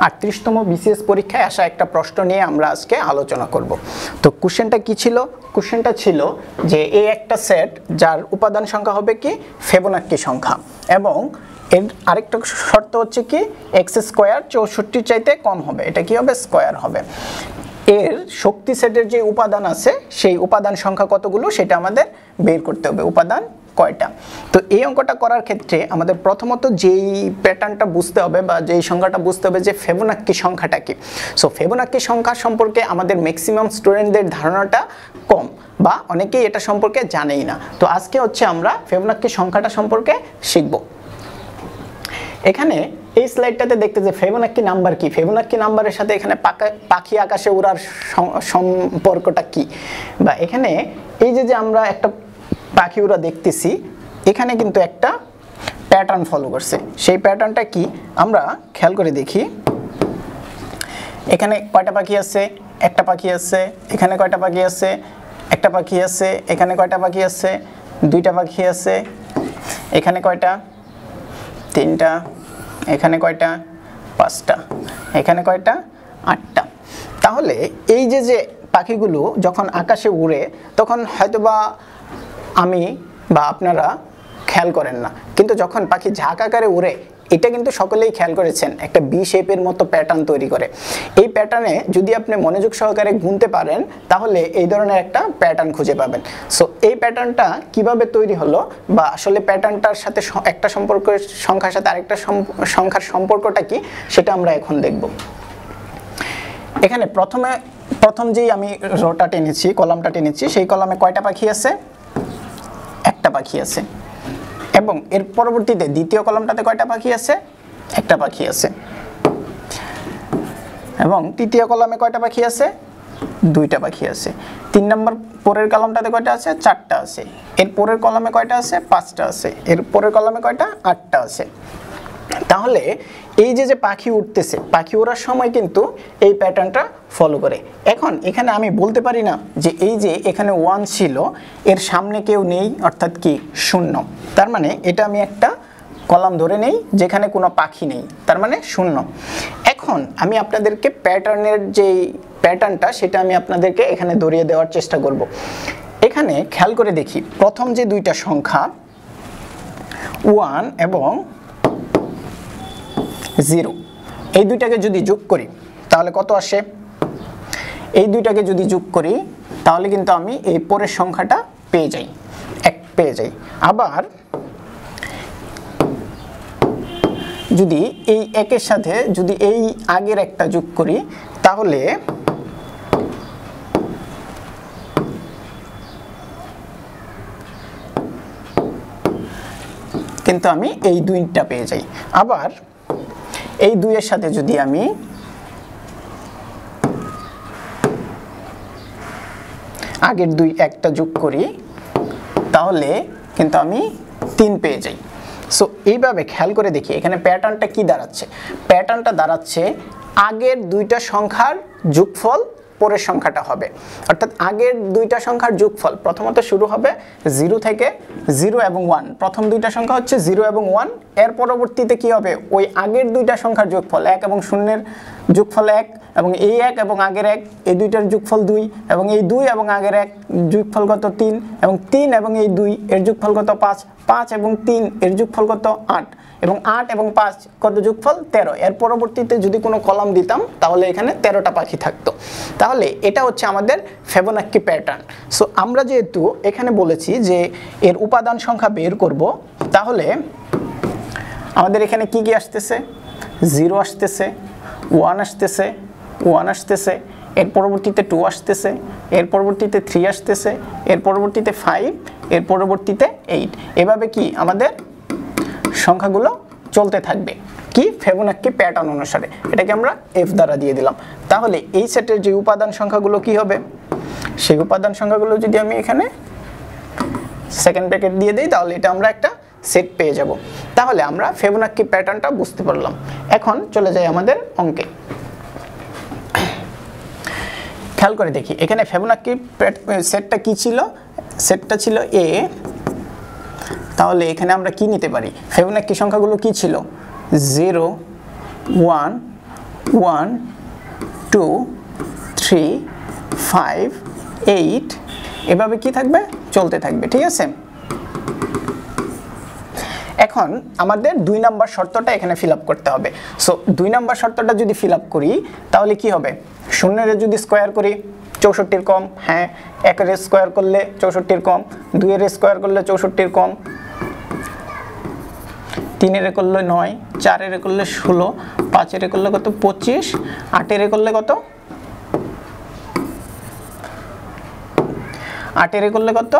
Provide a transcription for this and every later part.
38তম BCS পরীক্ষায় আসা একটা প্রশ্ন নিয়ে আমরা আজকে আলোচনা করব। তো কোশ্চেনটা কি ছিল? কোশ্চেনটা ছিল যে এই একটা সেট যার উপাদান সংখ্যা হবে কি ফিবোনাক্কি সংখ্যা, এবং এর আরেকটা শর্ত হচ্ছে কি এক্স স্কোয়ার 64 চাইতে কম হবে, এটা কি হবে স্কোয়ার হবে। এর শক্তি সেটের যে উপাদান আছে সেই উপাদান সংখ্যা কতগুলো সেটা আমাদের বের করতে হবে, উপাদান কয়টা। তো এই অঙ্কটা করার ক্ষেত্রে আমাদের প্রথমত যেই প্যাটার্নটা বুঝতে হবে বা যেই সংখ্যাটা বুঝতে হবে যে ফিবোনাক্কি সংখ্যাটা কি। সো ফিবোনাক্কি সংখ্যা সম্পর্কে আমাদের ম্যাক্সিমাম স্টুডেন্টদের ধারণাটা কম বা অনেকেই এটা সম্পর্কে জানেই না। তো আজকে হচ্ছে আমরা ফিবোনাক্কি সংখ্যাটা সম্পর্কে শিখব। এখানে এই স্লাইডটাতে দেখতে যে ফিবোনাক্কি নাম্বার কি, ফিবোনাক্কি নাম্বারের সাথে এখানে পাখি আকাশে উড়ার সম্পর্কটা কি, বা এখানে এই যে আমরা একটা পাখি উড়া দেখতেছি, এখানে কিন্তু একটা প্যাটার্ন ফলো করছে। সেই প্যাটার্নটা কি আমরা খেয়াল করে দেখি। এখানে কয়টা পাখি আছে? একটা পাখি আছে। এখানে কয়টা পাখি আছে? একটা পাখি আছে। এখানে কয়টা পাখি আছে? দুইটা পাখি আছে। এখানে কয়টা? তিনটা। এখানে কয়টা? পাঁচটা। এখানে কয়টা? আটটা। তাহলে এই যে পাখিগুলো যখন আকাশে উড়ে তখন হয়তোবা আমি বা আপনারা খেয়াল করেন না, কিন্তু যখন পাখি ঝাঁক আকারে উড়ে এটা কিন্তু সকলেই খেয়াল করেছেন, একটা বি শেপের মতো প্যাটার্ন তৈরি করে। এই প্যাটার্নে যদি আপনি মনোযোগ সহকারে গুনতে পারেন তাহলে এই ধরনের একটা প্যাটার্ন খুঁজে পাবেন। সো এই প্যাটার্নটা কিভাবে তৈরি হলো বা আসলে প্যাটার্নটার সাথে একটা সংখ্যার সাথে আরেকটা সংখ্যার সম্পর্কটা কি সেটা আমরা এখন দেখব। এখানে প্রথম যেই আমি রোটা টেনেছি, কলামটা টেনেছি, সেই কলামে কয়টা পাখি আছে? একটা পাখি আছে। এবং এর পরবর্তীতে দ্বিতীয় কলামটাতে কয়টা পাখি আছে? একটা পাখি আছে। এবং তৃতীয় কলামে কয়টা পাখি আছে? দুইটা পাখি আছে। 3 নম্বর পরের কলামটাতে কয়টা আছে? চারটা আছে। এর পরের কলামে কয়টা আছে? পাঁচটা আছে। এর পরের কলামে কয়টা? আটটা আছে। তাহলে এই যে পাখি উঠতেছে, পাখি ওড়ার সময় কিন্তু এই প্যাটার্নটা ফলো করে। এখন এখানে আমি বলতে পারি না যে এই যে এখানে 1 ছিল, এর সামনে কেউ নেই, অর্থাৎ কি শূন্য। তার মানে এটা আমি একটা কলাম ধরে নেই যেখানে কোনো পাখি নেই, তার মানে শূন্য। এখন আমি আপনাদেরকে প্যাটার্নের যে প্যাটার্নটা সেটা আমি আপনাদেরকে এখানে ধরিয়ে দেওয়ার চেষ্টা করব। এখানে খেয়াল করে দেখি, প্রথম যে দুইটা সংখ্যা 1 এবং 0, এই দুইটাকে যদি যোগ করি তাহলে কত আসে? এই দুইটাকে যদি যোগ করি তাহলে কিন্তু আমি এই পরের সংখ্যাটা পেয়ে যাই, 1 পেয়ে যাই। আবার যদি এই 1-এর সাথে যদি এই আগের একটা যোগ করি তাহলে কিন্তু আমি এই 2টা পেয়ে যাই। আবার এই 2-এর সাথে যদি আমি আগের 1টা যোগ করি তাহলে কিন্তু আমি 3 পেয়ে যাই। সো এইভাবে খেয়াল করে দেখি এখানে প্যাটার্নটা কি দাঁড়াচ্ছে। প্যাটার্নটা দাঁড়াচ্ছে আগের 2টা সংখ্যার যোগফল পরের সংখ্যাটা হবে, অর্থাৎ আগের 2টা সংখ্যার যোগফল প্রথমত শুরু হবে 0 থেকে, 0 এবং 1। প্রথম 2টা সংখ্যা হচ্ছে 0 এবং 1। এর পরবর্তীতে কি হবে? ওই আগের 2টা সংখ্যার যোগফল 1 এবং 0-এর যোগফল 1, এবং এই 1 এবং আগের 1, এই 2টার যোগফল 2, এবং এই 2 এবং আগের 1 যোগফল কত? 3, এবং 3 এবং এই 2 এর যোগফল কত? 5, 5 এবং 3 এর যোগফল কত? 8, এবং 8 এবং 5 কত? যোগফল 13। এর পরবর্তীতে যদি কোনো কলাম দিতাম তাহলে এখানে 13টা পাখি থাকতো। তাহলে এটা হচ্ছে আমাদের ফিবোনাক্কি প্যাটার্ন। সো আমরা যেহেতু এখানে বলেছি যে এর উপাদান সংখ্যা বের করব, তাহলে আমাদের এখানে কি কি আসতেছে? 0 আসতেছে, 1 আসতেছে, 1 আসতেছে, এর পরবর্তীতে 2 আসতেছে, এর পরবর্তীতে 3 আসতেছে, এর পরবর্তীতে 5, এর পরবর্তীতে 8। এভাবে কি আমাদের সংখ্যাগুলো চলতে থাকবে কি ফিবোনাক্কি প্যাটার্ন অনুসারে। এটাকে আমরা F দ্বারা দিয়ে দিলাম। তাহলে এই সেটের যে উপাদান সংখ্যাগুলো কি হবে? সেই উপাদান সংখ্যাগুলো যদি আমি এখানে সেকেন্ড ব্র্যাকেট দিয়ে দিই তাহলে এটা আমরা একটা সেট পেয়ে যাব। তাহলে আমরা ফিবোনাক্কি প্যাটার্নটা বুঝতে পারলাম। এখন চলে যাই আমাদের অঙ্কে। খেয়াল করে দেখি এখানে ফিবোনাক্কি সেটটা কি ছিল? সেটটা ছিল A। তাহলে এখানে আমরা কি নিতে পারি? ফিবোনাক্কি সংখ্যাগুলো কি ছিল? 0, 1, 1 2 3 5 8 এভাবে কি থাকবে, চলতে থাকবে। ঠিক আছে, এখন আমাদের 2 নাম্বার শর্তটা এখানে ফিল আপ করতে হবে। সো 2 নাম্বার শর্তটা যদি ফিল আপ করি তাহলে কি হবে, 0 এর যদি স্কোয়ার করি 64 এর কম, হ্যাঁ 1 এর স্কোয়ার করলে 64 এর কম, 2 এর স্কোয়ার করলে 64 এর কম, 3 এর করলে 9, 4 এর করলে 16, 5 এর করলে কত 25, 8 এর করলে কত 8 এর করলে কত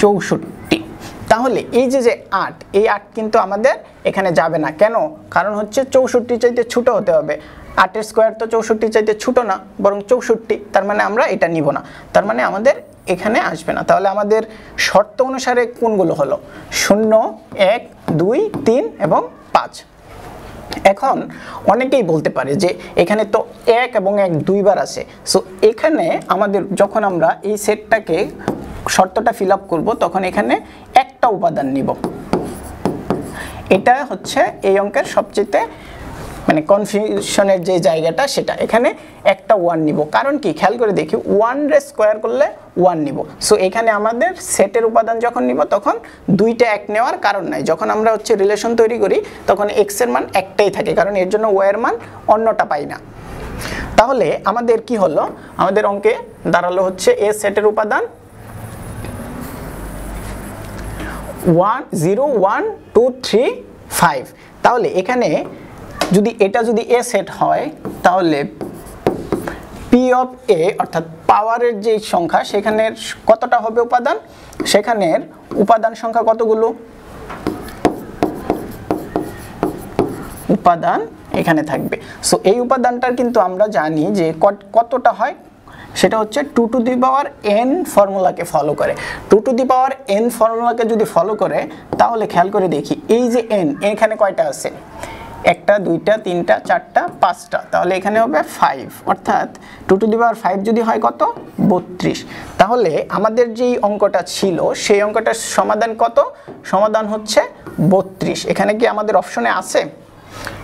64। তাহলে এই যে 8, এই 8 কিন্তু আমাদের এখানে যাবে না, কেন, কারণ হচ্ছে 64 চাইতে ছোট হতে হবে। 8 এর স্কোয়ার তো 64 চাইতে ছোট না, বরং 64, তার মানে আমরা এটা নিব না, তার মানে আমাদের এখানে আসবে না। তাহলে আমাদের শর্ত অনুসারে কোনগুলো হলো 0 1 2 3 এবং 5। এখন অনেকেই বলতে পারে যে এখানে তো 1 এবং 1 দুইবার আছে, সো এখানে আমাদের যখন আমরা এই সেটটাকে শর্তটা ফিল আপ করবো তখন এখানে একটা উপাদান নিব। এটা হচ্ছে এই অঙ্কের সবচেয়ে মানে কনফিউশনের যে জায়গাটা, সেটা এখানে একটা 1 নিব। কারণ কি, খেয়াল করে দেখি 1 রে স্কোয়ার করলে 1 নিব। সো এখানে আমাদের সেটের উপাদান যখন নিব তখন দুইটা 1 নেওয়ার কারণ নাই। যখন আমরা হচ্ছে রিলেশন তৈরি করি তখন x এর মান একটাই থাকে, কারণ এর জন্য y এর মান অন্যটা পাই না। তাহলে আমাদের কি হলো, আমাদের অঙ্কে দাঁড়ালো হচ্ছে a সেটের উপাদান 1 0 1 2 3 5। তাহলে এখানে যদি এটা যদি a সেট হয় তাহলে p অফ a অর্থাৎ পাওয়ারের যে সংখ্যা সেখানে কতটা হবে উপাদান, সেখানের উপাদান সংখ্যা কতগুলো, উপাদান এখানে থাকবে। সো এই উপাদানটার কিন্তু আমরা জানি যে কতটা হয়, সেটা হচ্ছে 2 টু দি পাওয়ার n ফর্মুলাকে ফলো করে। 2 টু দি পাওয়ার n ফর্মুলাকে যদি ফলো করে তাহলে খেয়াল করে দেখি এই যে n এখানে কয়টা আছে, 1টা 2টা 3টা 4টা 5টা, তাহলে এখানে হবে 5, অর্থাৎ 2 টু দি পাওয়ার 5 যদি হয় কত 32। তাহলে আমাদের যেই অঙ্কটা ছিল সেই অঙ্কটার সমাধান কত, সমাধান হচ্ছে 32। এখানে কি আমাদের অপশনে আছে,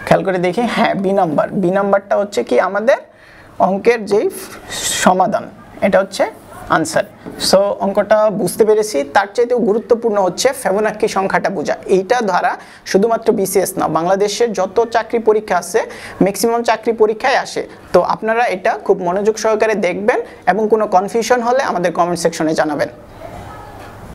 খেয়াল করে দেখি, হ্যাঁ বি নাম্বার, বি নাম্বারটা হচ্ছে কি আমাদের অঙ্কের যেই সমাধান, এটা হচ্ছে আনসার। সো অঙ্কটা বুঝতে পেরেছি। তার চাইতেও গুরুত্বপূর্ণ হচ্ছে ফিবোনাক্কি সংখ্যাটা বোঝা। এইটা দ্বারা শুধুমাত্র বিসিএস না, বাংলাদেশের যত চাকরি পরীক্ষা আছে ম্যাক্সিমাম চাকরি পরীক্ষায় আসে। তো আপনারা এটা খুব মনোযোগ সহকারে দেখবেন এবং কোনো কনফিউশন হলে আমাদের কমেন্ট সেকশনে জানাবেন।